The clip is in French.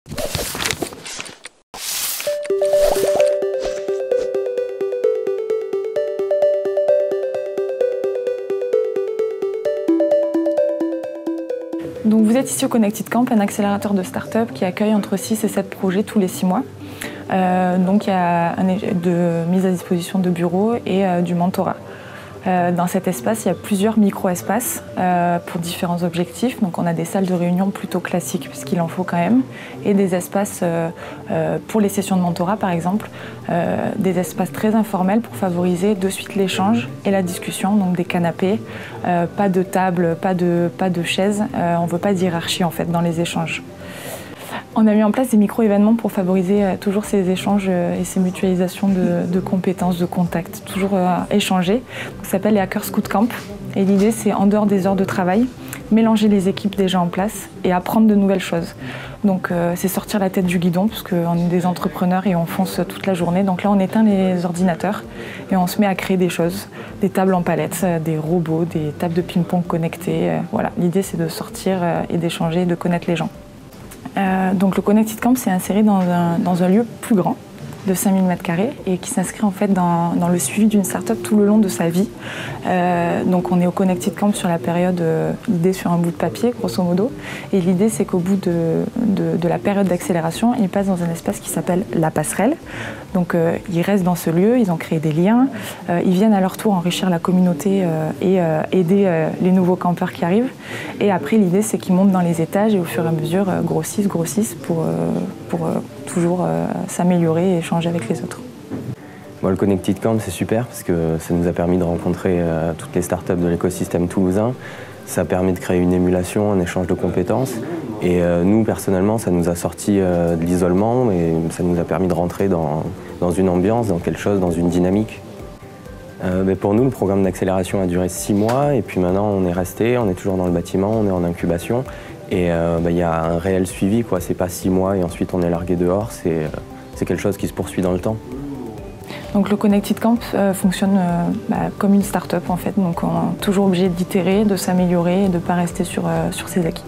Donc vous êtes ici au Connected Camp, un accélérateur de start-up qui accueille entre 6 et 7 projets tous les 6 mois. Donc il y a de mise à disposition de bureaux et du mentorat. Dans cet espace, il y a plusieurs micro-espaces pour différents objectifs. Donc on a des salles de réunion plutôt classiques, puisqu'il en faut quand même, et des espaces pour les sessions de mentorat par exemple, des espaces très informels pour favoriser de suite l'échange et la discussion, donc des canapés, pas de table, pas de chaises, on ne veut pas de hiérarchie en fait dans les échanges. On a mis en place des micro-événements pour favoriser toujours ces échanges et ces mutualisations de compétences, de contacts, toujours échanger. Ça s'appelle les Hackers Scout Camp. Et l'idée, c'est en dehors des heures de travail, mélanger les équipes déjà en place et apprendre de nouvelles choses. Donc c'est sortir la tête du guidon, parce qu'on est des entrepreneurs et on fonce toute la journée. Donc là, on éteint les ordinateurs et on se met à créer des choses, des tables en palettes, des robots, des tables de ping-pong connectées. Voilà. L'idée, c'est de sortir et d'échanger, de connaître les gens. Donc le Connected Camp s'est inséré dans un lieu plus grand, de 5000 m² et qui s'inscrit en fait dans le suivi d'une start-up tout le long de sa vie. Donc on est au Connected Camp sur la période, l'idée sur un bout de papier grosso modo, et l'idée c'est qu'au bout de la période d'accélération, ils passent dans un espace qui s'appelle la passerelle. Donc ils restent dans ce lieu, ils ont créé des liens, ils viennent à leur tour enrichir la communauté et aider les nouveaux campeurs qui arrivent. Et après l'idée c'est qu'ils montent dans les étages et au fur et à mesure grossissent pour toujours s'améliorer et échanger avec les autres. Bon, le Connected Camp c'est super parce que ça nous a permis de rencontrer toutes les startups de l'écosystème toulousain. Ça permet de créer une émulation, un échange de compétences. Et nous, personnellement, ça nous a sorti de l'isolement et ça nous a permis de rentrer dans une ambiance, dans quelque chose, dans une dynamique. Pour nous, le programme d'accélération a duré 6 mois et puis maintenant on est resté, on est toujours dans le bâtiment, on est en incubation. Et il y a un réel suivi, quoi. C'est pas 6 mois et ensuite on est largué dehors, c'est quelque chose qui se poursuit dans le temps. Donc le Connected Camp fonctionne comme une start-up en fait, donc on est toujours obligé d'itérer, de s'améliorer et de ne pas rester sur ses acquis.